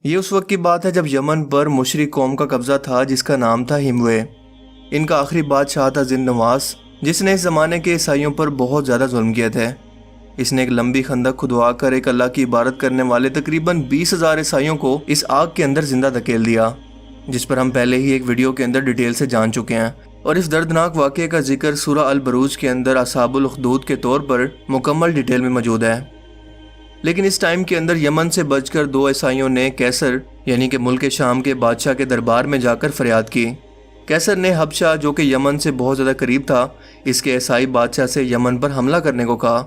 یہ اس وقت کی بات ہے جب یمن پر مشرک قوم کا قبضہ تھا جس کا نام تھا ہموے۔ ان کا آخری بادشاہ تھا زن نواس، جس نے اس زمانے کے عیسائیوں پر بہت زیادہ ظلم کیے تھے۔ اس نے ایک لمبی خندق کھدوا کر ایک اللہ کی عبادت کرنے والے تقریباً 20,000 عیسائیوں کو اس آگ کے اندر زندہ دھکیل دیا، جس پر ہم پہلے ہی ایک ویڈیو کے اندر ڈیٹیل سے جان چکے ہیں، اور اس دردناک واقعے کا ذکر سورہ البروج کے اندر اصحاب الاخدود کے طور پر مکمل ڈیٹیل میں موجود ہے۔ لیکن اس ٹائم کے اندر یمن سے بچ کر 2 عیسائیوں نے کیسر یعنی کہ ملک شام کے بادشاہ کے دربار میں جا کر فریاد کی۔ کیسر نے حبشہ جو کہ یمن سے بہت زیادہ قریب تھا، اس کے عیسائی بادشاہ سے یمن پر حملہ کرنے کو کہا۔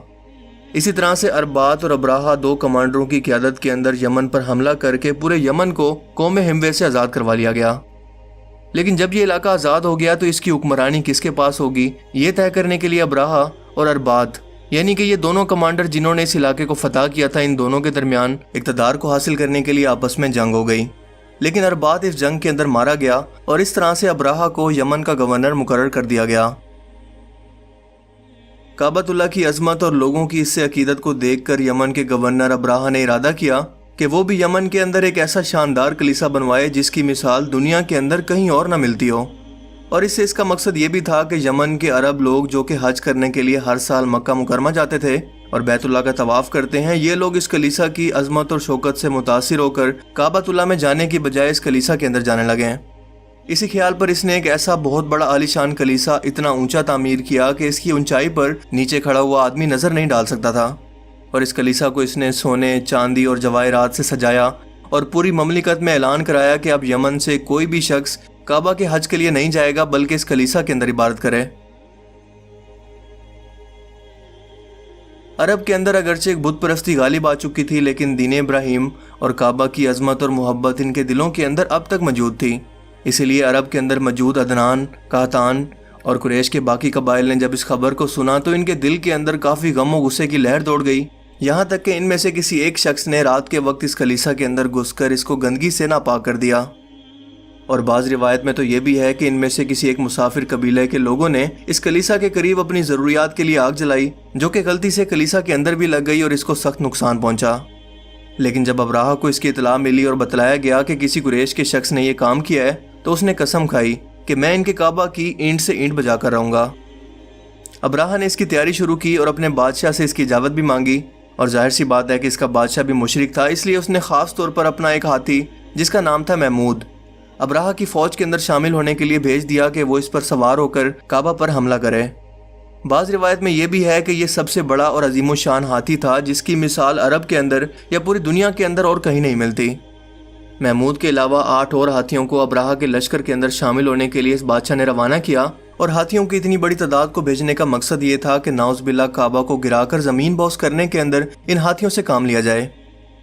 اسی طرح سے اربات اور ابراہا 2 کمانڈروں کی قیادت کے اندر یمن پر حملہ کر کے پورے یمن کو قوم ہموے سے آزاد کروا لیا گیا۔ لیکن جب یہ علاقہ آزاد ہو گیا تو اس کی حکمرانی کس کے پاس ہوگی، یہ طے کرنے کے لیے ابراہا اور اربات یعنی کہ یہ دونوں کمانڈر جنہوں نے اس علاقے کو فتح کیا تھا، ان دونوں کے درمیان اقتدار کو حاصل کرنے کے لیے آپس میں جنگ ہو گئی۔ لیکن اربات اس جنگ کے اندر مارا گیا اور اس طرح سے ابراہا کو یمن کا گورنر مقرر کر دیا گیا۔ کعبۃ اللہ کی عظمت اور لوگوں کی اس سے عقیدت کو دیکھ کر یمن کے گورنر ابراہا نے ارادہ کیا کہ وہ بھی یمن کے اندر ایک ایسا شاندار کلیسا بنوائے جس کی مثال دنیا کے اندر کہیں اور نہ ملتی ہو، اور اس کا مقصد یہ بھی تھا کہ یمن کے عرب لوگ جو کہ حج کرنے کے لیے ہر سال مکہ مکرمہ جاتے تھے اور بیت اللہ کا طواف کرتے ہیں، یہ لوگ اس کلیسا کی عظمت اور شوکت سے متاثر ہو کر کعبۃ اللہ میں جانے کی بجائے اس کلیسا کے اندر جانے لگے ہیں۔ اسی خیال پر اس نے ایک ایسا بہت بڑا عالی شان کلیسا اتنا اونچا تعمیر کیا کہ اس کی اونچائی پر نیچے کھڑا ہوا آدمی نظر نہیں ڈال سکتا تھا، اور اس کلیسا کو اس نے سونے، چاندی اور جواہرات سے سجایا اور پوری مملکت میں اعلان کرایا کہ اب یمن سے کوئی بھی شخص کعبہ کے حج کے لیے نہیں جائے گا بلکہ اس کلیسا کے اندر عبادت کرے۔ عرب کے اندر اگرچہ ایک بت پرستی غالب آ چکی تھی، لیکن دین ابراہیم اور کعبہ کی عظمت اور محبت ان کے دلوں کے اندر اب تک موجود تھی۔ اسی لیے عرب کے اندر موجود عدنان، قحطان اور قریش کے باقی قبائل نے جب اس خبر کو سنا تو ان کے دل کے اندر کافی غم و غصے کی لہر دوڑ گئی، یہاں تک کہ ان میں سے کسی ایک شخص نے رات کے وقت اس کلیسا کے اندر گھس کر اس کو گندگی سے ناپاک کر دیا۔ اور بعض روایت میں تو یہ بھی ہے کہ ان میں سے کسی ایک مسافر قبیلے کے لوگوں نے اس کلیسا کے قریب اپنی ضروریات کے لیے آگ جلائی، جو کہ غلطی سے کلیسا کے اندر بھی لگ گئی اور اس کو سخت نقصان پہنچا۔ لیکن جب ابراہا کو اس کی اطلاع ملی اور بتلایا گیا کہ کسی قریش کے شخص نے یہ کام کیا ہے تو اس نے قسم کھائی کہ میں ان کے کعبہ کی اینٹ سے اینٹ بجا کر رہوں گا۔ ابراہا نے اس کی تیاری شروع کی اور اپنے بادشاہ سے اس کی اجازت بھی مانگی، اور ظاہر سی بات ہے کہ اس کا بادشاہ بھی مشرک تھا، اس لیے اس نے خاص طور پر اپنا ایک ہاتھی جس کا نام تھا محمود ابراہا کی فوج کے اندر شامل ہونے کے لیے بھیج دیا کہ وہ اس پر سوار ہو کر کعبہ پر حملہ کرے۔ بعض روایت میں یہ بھی ہے کہ یہ سب سے بڑا اور عظیم الشان ہاتھی تھا جس کی مثال عرب کے اندر یا پوری دنیا کے اندر اور کہیں نہیں ملتی۔ محمود کے علاوہ 8 اور ہاتھیوں کو ابراہا کے لشکر کے اندر شامل ہونے کے لیے اس بادشاہ نے روانہ کیا، اور ہاتھیوں کی اتنی بڑی تعداد کو بھیجنے کا مقصد یہ تھا کہ نعوذ باللہ کعبہ کو گرا کر زمین بوس کرنے کے اندر ان ہاتھیوں سے کام لیا جائے،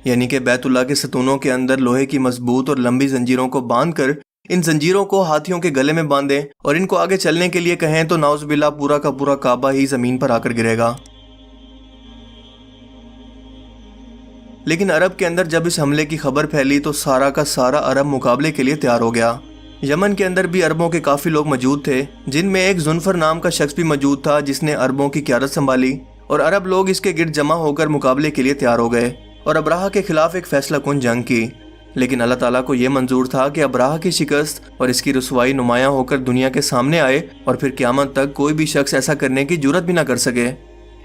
یعنی کہ بیت اللہ کے ستونوں کے اندر لوہے کی مضبوط اور لمبی زنجیروں کو باندھ کر ان زنجیروں کو ہاتھیوں کے گلے میں باندھیں اور ان کو آگے چلنے کے لیے کہیں تو نعوذ باللہ پورا کا پورا کعبہ ہی زمین پر آ کر گرے گا۔ لیکن عرب کے اندر جب اس حملے کی خبر پھیلی تو سارا کا سارا عرب مقابلے کے لیے تیار ہو گیا۔ یمن کے اندر بھی عربوں کے کافی لوگ موجود تھے، جن میں ایک ذوالفقار نام کا شخص بھی موجود تھا جس نے عربوں کی قیادت سنبھالی، اور عرب لوگ اس کے گرد جمع ہو کر مقابلے کے لیے تیار ہو گئے اور ابراہا کے خلاف ایک فیصلہ کن جنگ کی۔ لیکن اللہ تعالیٰ کو یہ منظور تھا کہ ابراہا کی شکست اور اس کی رسوائی نمایاں ہو کر دنیا کے سامنے آئے اور پھر قیامت تک کوئی بھی شخص ایسا کرنے کی جرات بھی نہ کر سکے۔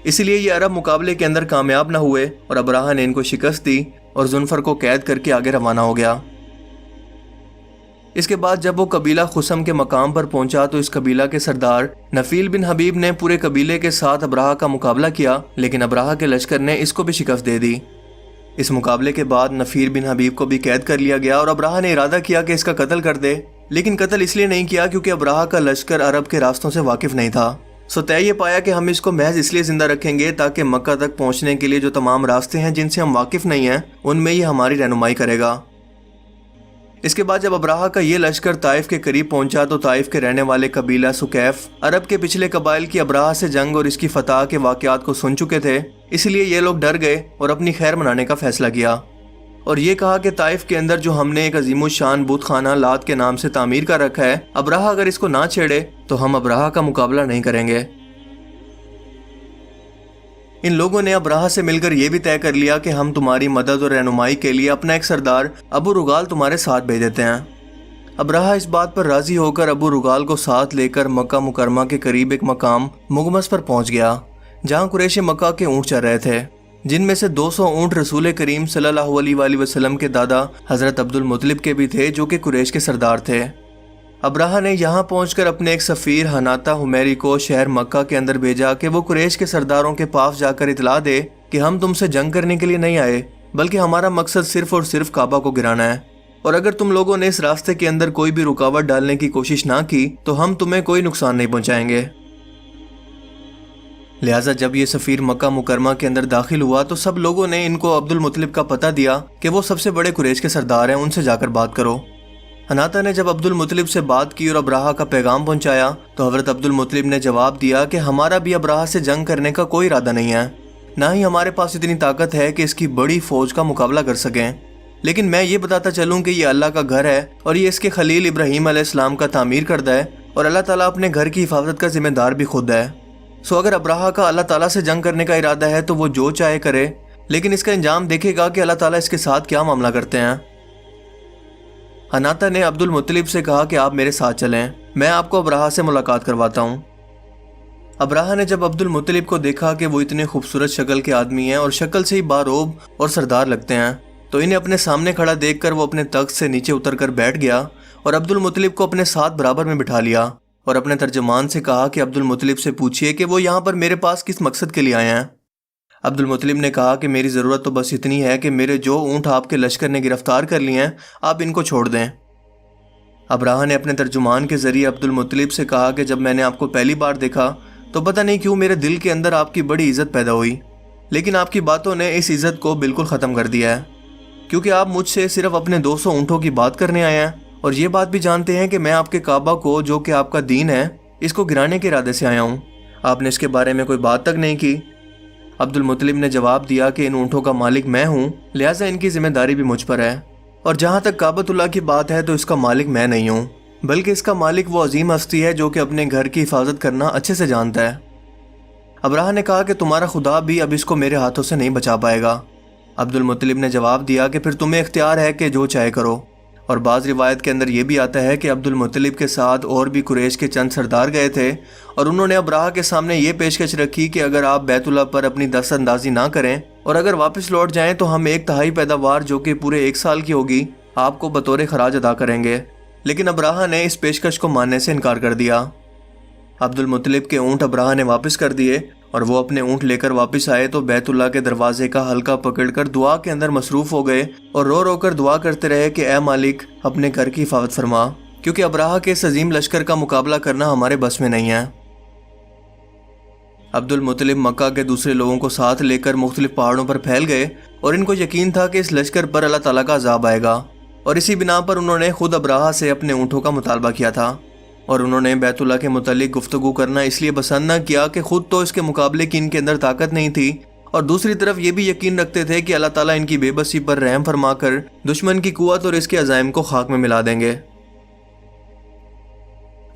اس لیے یہ عرب مقابلے کے اندر کامیاب نہ ہوئے اور ابراہا نے ان کو شکست دی اور ذوالفقار کو قید کر کے آگے روانہ ہو گیا۔ اس کے بعد جب وہ قبیلہ خثم کے مقام پر پہنچا تو اس قبیلہ کے سردار نفیل بن حبیب نے پورے قبیلے کے ساتھ ابراہا کا مقابلہ کیا، لیکن ابراہا کے لشکر نے اس کو بھی شکست دے دی۔ اس مقابلے کے بعد نفیر بن حبیب کو بھی قید کر لیا گیا اور ابراہا نے ارادہ کیا کہ اس کا قتل کر دے، لیکن قتل اس لیے نہیں کیا کیونکہ ابراہا کا لشکر عرب کے راستوں سے واقف نہیں تھا۔ طے یہ پایا کہ ہم اس کو محض اس لیے زندہ رکھیں گے تاکہ مکہ تک پہنچنے کے لیے جو تمام راستے ہیں جن سے ہم واقف نہیں ہیں ان میں یہ ہماری رہنمائی کرے گا۔ اس کے بعد جب ابراہا کا یہ لشکر طائف کے قریب پہنچا تو طائف کے رہنے والے قبیلہ سکیف عرب کے پچھلے قبائل کی ابراہا سے جنگ اور اس کی فتح کے واقعات کو سن چکے تھے، اس لیے یہ لوگ ڈر گئے اور اپنی خیر منانے کا فیصلہ کیا اور یہ کہا کہ طائف کے اندر جو ہم نے ایک عظیم الشان بت خانہ لات کے نام سے تعمیر کر رکھا ہے، ابراہا اگر اس کو نہ چھیڑے تو ہم ابراہا کا مقابلہ نہیں کریں گے۔ इन लोगों ने अब्राहा से मिलकर ये भी तय कर लिया कि हम तुम्हारी मदद और रहनुमाई के लिए अपना एक सरदार अबू रुगाल तुम्हारे साथ भेज देते हैं। अब्राहा इस बात पर राजी होकर अबू रुगाल को साथ लेकर मक्का मुकरमा के करीब एक मकाम मुगमस पर पहुंच गया, जहां कुरैश मक्का के ऊँट चर रहे थे, जिनमें से 200 ऊँट रसूल करीम सल्लल्लाहु अलैहि वसल्लम के दादा हजरत अब्दुल मुत्तलिब के भी थे, जो कि कुरैश के सरदार थे। अब्राहा ने यहाँ पहुंचकर अपने एक सफ़ीर हनाता हुमैरी को शहर मक्का के अंदर भेजा कि वो कुरैश के सरदारों के पास जाकर इतला दे कि हम तुमसे जंग करने के लिए नहीं आए, बल्कि हमारा मकसद सिर्फ और सिर्फ काबा को गिराना है, और अगर तुम लोगों ने इस रास्ते के अंदर कोई भी रुकावट डालने की कोशिश ना की तो हम तुम्हें कोई नुकसान नहीं पहुंचाएंगे। लिहाजा जब ये सफ़ीर मक्का मुकरमा के अंदर दाखिल हुआ तो सब लोगों ने इनको अब्दुल मुत्तलिब का पता दिया कि वो सबसे बड़े कुरैश के सरदार हैं, उनसे जाकर बात करो। हनाता ने जब अब्दुल मुत्तलिब से बात की और अब्राहा का पैगाम पहुंचाया तो हज़रत अब्दुल मुत्तलिब ने जवाब दिया कि हमारा भी अब्राहा से जंग करने का कोई इरादा नहीं है, ना ही हमारे पास इतनी ताकत है कि इसकी बड़ी फौज का मुकाबला कर सकें, लेकिन मैं ये बताता चलूँ कि ये अल्लाह का घर है और ये इसके खलील इब्राहीम अलैहिस्सलाम का तामीर करदा है, और अल्लाह ताला अपने घर की हिफाजत का जिम्मेदार भी खुद है। सो अगर अब्राहा का अल्लाह ताला से जंग करने का इरादा है तो वो जो चाहे करे, लेकिन इसका इंजाम देखेगा कि अल्लाह ताला इसके साथ क्या मामला करते हैं। हनाता ने अब्दुल मुत्तलिब से कहा कि आप मेरे साथ चलें, मैं आपको अब्राहा से मुलाकात करवाता हूँ। अब्राहा ने जब अब्दुल मुत्तलिब को देखा कि वो इतने खूबसूरत शक्ल के आदमी हैं और शक्ल से ही बारोब और सरदार लगते हैं, तो इन्हें अपने सामने खड़ा देखकर वो अपने तख्त से नीचे उतरकर बैठ गया और अब्दुल मुत्तलिब को अपने साथ बराबर में बिठा लिया और अपने तर्जुमान से कहा कि अब्दुल मुत्तलिब से पूछिए कि वो यहाँ पर मेरे पास किस मकसद के लिए आए हैं। अब्दुल मुत्तलिब ने कहा कि मेरी ज़रूरत तो बस इतनी है कि मेरे जो ऊँट आपके लश्कर ने गिरफ्तार कर लिए हैं, आप इनको छोड़ दें। अब्राहा ने अपने तर्जुमान के ज़रिए अब्दुल मुत्तलिब से कहा कि जब मैंने आपको पहली बार देखा तो पता नहीं क्यों मेरे दिल के अंदर आपकी बड़ी इज़्ज़त पैदा हुई, लेकिन आपकी बातों ने इस इज़्ज़त को बिल्कुल ख़त्म कर दिया है, क्योंकि आप मुझसे सिर्फ अपने 200 ऊँटों की बात करने आए हैं और ये बात भी जानते हैं कि मैं आपके काबा को, जो कि आपका दीन है, इसको गिराने के इरादे से आया हूँ। आपने इसके बारे में कोई बात तक नहीं की। अब्दुल मुत्तलिब ने जवाब दिया कि इन ऊँटों का मालिक मैं हूँ, लिहाजा इनकी जिम्मेदारी भी मुझ पर है, और जहाँ तक काबतुल्लाह की बात है तो इसका मालिक मैं नहीं हूँ, बल्कि इसका मालिक वो अजीम हस्ती है जो कि अपने घर की हिफाजत करना अच्छे से जानता है। अब्राहा ने कहा कि तुम्हारा खुदा भी अब इसको मेरे हाथों से नहीं बचा पाएगा। अब्दुल मुत्तलिब ने जवाब दिया कि फिर तुम्हें इख्तियार है कि जो चाहे करो। और बाज़ रिवायत के अंदर यह भी आता है कि अब्दुल मुत्तलिब के साथ और भी कुरैश के चंद सरदार गए थे और उन्होंने अब्राहा के सामने ये पेशकश रखी कि अगर आप बैतुल्लाह पर अपनी दस्तअंदाजी ना करें और अगर वापस लौट जाएं तो हम 1/3 पैदावार, जो कि पूरे 1 साल की होगी, आपको बतौर खराज अदा करेंगे। लेकिन अब्राहा ने इस पेशकश को मानने से इनकार कर दिया। अब्दुल मुत्तलिब के ऊँट अब्राहा ने वापस कर दिए और वो अपने ऊँट लेकर वापस आए तो बैतुल्लाह के दरवाजे का हल्का पकड़कर दुआ के अंदर मसरूफ़ हो गए और रो रो कर दुआ करते रहे कि ए मालिक, अपने घर की हिफाजत फरमा, क्योंकि अब्राहा के इस अजीम लश्कर का मुकाबला करना हमारे बस में नहीं है। अब्दुल मुत्तलिब मक्का के दूसरे लोगों को साथ लेकर मुख्तलिफ पहाड़ों पर फैल गए और इनको यकीन था कि इस लश्कर पर अल्लाह ताला का अज़ाब आएगा, और इसी बिना पर उन्होंने खुद अब्राहा से अपने ऊँटों का मुतालबा किया था। और उन्होंने बैतुल्लाह के मुतालिक गुफ्तगू करना इसलिए पसंद न किया कि खुद तो इसके मुकाबले की इनके अंदर ताकत नहीं थी, और दूसरी तरफ ये भी यकीन रखते थे कि अल्लाह ताला इनकी बेबसी पर रहम फरमाकर दुश्मन की कुव्वत और इसके अज़ाइम को खाक में मिला देंगे।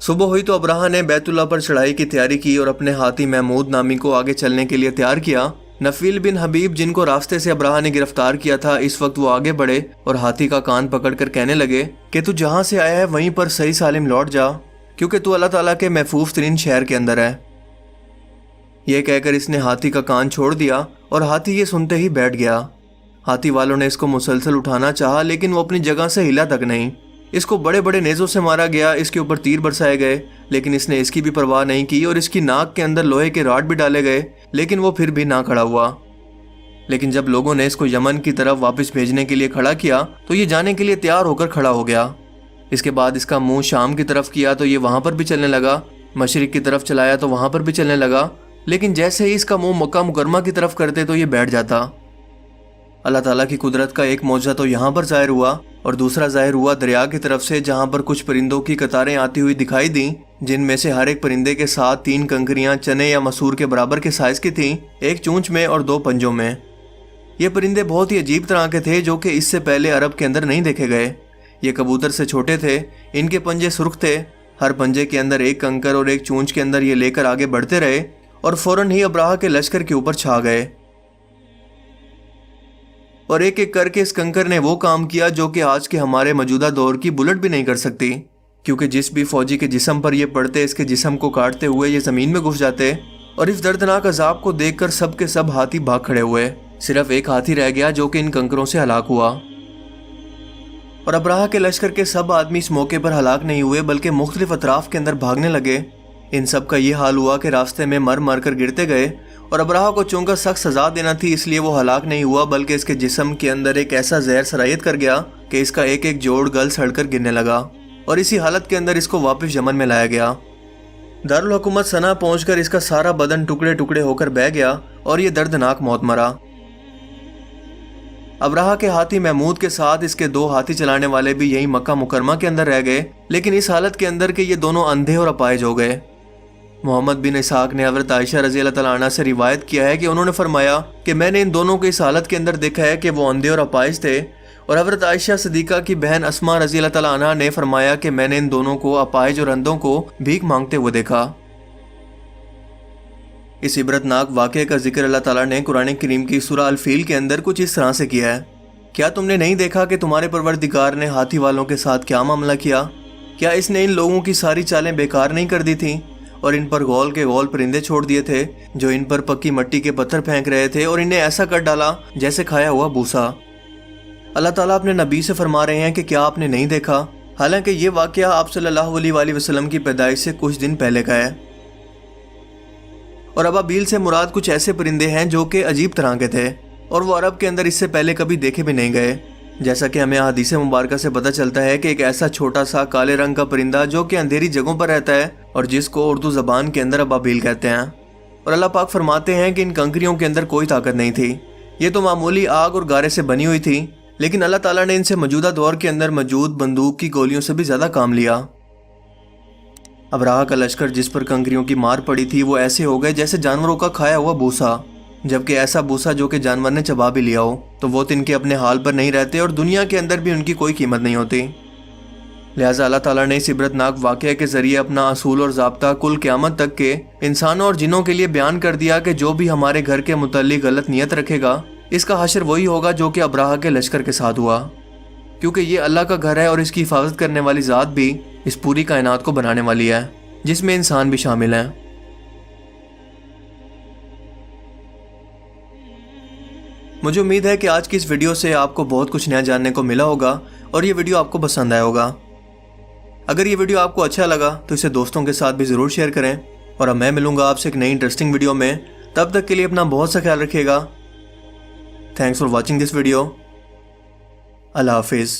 सुबह हुई तो अब्राहा ने बैतुल्लाह पर चढ़ाई की तैयारी की और अपने हाथी महमूद नामी को आगे चलने के लिए तैयार किया। नफील बिन हबीब, जिनको रास्ते से अब्राहा ने गिरफ्तार किया था, इस वक्त वो आगे बढ़े और हाथी का कान पकड़कर कहने लगे कि तू जहाँ से आया है वहीं पर सही सालिम लौट जा, क्योंकि तू अल्लाह ताला के महफूज तरीन शहर के अंदर है। यह कहकर इसने हाथी का कान छोड़ दिया और हाथी ये सुनते ही बैठ गया। हाथी वालों ने इसको मुसलसल उठाना चाहा, लेकिन वो अपनी जगह से हिला तक नहीं। इसको बड़े बड़े नेज़ों से मारा गया, इसके ऊपर तीर बरसाए गए, लेकिन इसने इसकी भी परवाह नहीं की, और इसकी नाक के अंदर लोहे के राड भी डाले गए, लेकिन वो फिर भी ना खड़ा हुआ। लेकिन जब लोगों ने इसको यमन की तरफ वापस भेजने के लिए खड़ा किया तो ये जाने के लिए तैयार होकर खड़ा हो गया। इसके बाद इसका मुंह शाम की तरफ किया तो ये वहाँ पर भी चलने लगा, मशरिक की तरफ चलाया तो वहाँ पर भी चलने लगा, लेकिन जैसे ही इसका मुंह मक्का मुकरमा की तरफ करते तो ये बैठ जाता। अल्लाह ताला की कुदरत का एक मौजज़ा तो यहाँ पर ज़ाहिर हुआ और दूसरा ज़ाहिर हुआ दरिया की तरफ से, जहाँ पर कुछ परिंदों की कतारें आती हुई दिखाई दी, जिनमें से हर एक परिंदे के साथ 3 कंकरियाँ चने या मसूर के बराबर के साइज़ की थीं, एक चूंच में और 2 पंजों में। ये परिंदे बहुत ही अजीब तरह के थे जो कि इससे पहले अरब के अंदर नहीं देखे गए। ये कबूतर से छोटे थे, इनके पंजे सुर्ख थे, हर पंजे के अंदर एक कंकर और एक चूंच के अंदर ये लेकर आगे बढ़ते रहे और फौरन ही अब्राहा के लश्कर के ऊपर छा गए और एक एक करके इस कंकर ने वो काम किया जो कि आज के हमारे मौजूदा दौर की बुलेट भी नहीं कर सकती, क्योंकि जिस भी फौजी के जिस्म पर ये पड़ते इसके जिस्म को काटते हुए ये ज़मीन में घुस जाते। और इस दर्दनाक अजाब को देखकर सब के सब हाथी भाग खड़े हुए। सिर्फ एक हाथी रह गया जो कि इन कंकरों से हलाक हुआ। और अब्राहा के लश्कर के सब आदमी इस मौके पर हलाक नहीं हुए बल्कि मुख्तलिफ अतराफ के अंदर भागने लगे। इन सब का ये हाल हुआ कि रास्ते में मर मर कर गिरते गए और अब्राहा को चूंकि सख्त सजा देना थी इसलिए वो हलाक नहीं हुआ, बल्कि इसके जिस्म के अंदर एक ऐसा जहर सरायत कर गया कि इसका एक एक जोड़ गल सड़कर गिरने लगा और इसी हालत के अंदर इसको वापस यमन में लाया गया। दारुल हुकूमत सना पहुंचकर इसका सारा बदन टुकड़े टुकड़े होकर बह गया और ये दर्दनाक मौत मरा। अब्राहा के हाथी महमूद के साथ इसके 2 हाथी चलाने वाले भी यही मक्का मुकरमा के अंदर रह गए, लेकिन इस हालत के अंदर के ये दोनों अंधे और अपाहिज हो गए। मोहम्मद बिन इसहाक ने हज़रत आयशा रज़ी अल्लाह तआला अन्हा से रिवायत किया है कि उन्होंने फरमाया कि मैंने इन दोनों को इस हालत के अंदर देखा है कि वो अंधे और अपाहिज थे। और हज़रत आयशा सिद्दीक़ा की बहन अस्मा रज़ी अल्लाह तआला अन्हा ने फरमाया कि मैंने इन दोनों को अपाहिज और अंधों को भीख मांगते हुए देखा। इस इबरतनाक वाक़े का जिक्र अल्लाह ताला ने कुरान करीम की सूरह अल-फील के अंदर कुछ इस तरह से किया है। क्या तुमने नहीं देखा कि तुम्हारे परवरदिगार ने हाथी वालों के साथ क्या मामला किया? क्या इसने इन लोगों की सारी चालें बेकार नहीं कर दी थीं और इन पर गौल के गौल परिंदे छोड़ दिए थे जो इन पर पक्की मिट्टी के पत्थर फेंक रहे थे और इन्हें ऐसा कर डाला जैसे खाया हुआ भूसा। अल्लाह ताला अपने नबी से फरमा रहे हैं कि क्या आपने नहीं देखा, हालांकि ये वाक़या आप सल्लल्लाहु अलैहि वसल्लम की पैदाइश से कुछ दिन पहले का है। और अबाबील से मुराद कुछ ऐसे परिंदे हैं जो कि अजीब तरह के थे और वो अरब के अंदर इससे पहले कभी देखे भी नहीं गए। जैसा कि हमें हदीस मुबारक से पता चलता है कि एक ऐसा छोटा सा काले रंग का परिंदा जो कि अंधेरी जगहों पर रहता है और जिसको उर्दू ज़बान के अंदर अबाबील कहते हैं। और अल्लाह पाक फरमाते हैं कि इन कंकरियों के अंदर कोई ताकत नहीं थी, ये तो मामूली आग और गारे से बनी हुई थी, लेकिन अल्लाह ताला ने इनसे मौजूदा दौर के अंदर मौजूद बंदूक की गोलियों से भी ज़्यादा काम लिया। अब्राहा का लश्कर जिस पर कंकरियों की मार पड़ी थी वो ऐसे हो गए जैसे जानवरों का खाया हुआ भूसा, जबकि ऐसा भूसा जो कि जानवर ने चबा भी लिया हो, तो वो तिनके अपने हाल पर नहीं रहते और दुनिया के अंदर भी उनकी कोई कीमत नहीं होती। लिहाजा अल्लाह ताला ने इस इबरतनाक वाक़े के ज़रिए अपना असूल और ज़ाब्ता कुल क़यामत तक के इंसानों और जिनों के लिए बयान कर दिया कि जो भी हमारे घर के मुतल्लिक़ गलत नियत रखेगा इसका हशर वही होगा जो कि अब्राहा के लश्कर के साथ हुआ, क्योंकि ये अल्लाह का घर है और इसकी हिफाजत करने वाली ज़ात भी इस पूरी कायनात को बनाने वाली है, जिसमें इंसान भी शामिल हैं। मुझे उम्मीद है कि आज की इस वीडियो से आपको बहुत कुछ नया जानने को मिला होगा और ये वीडियो आपको पसंद आया होगा। अगर ये वीडियो आपको अच्छा लगा तो इसे दोस्तों के साथ भी ज़रूर शेयर करें और अब मैं मिलूंगा आपसे एक नई इंटरेस्टिंग वीडियो में। तब तक के लिए अपना बहुत सा ख्याल रखिएगा। Thanks for watching this video. अल्लाह हाफिज़।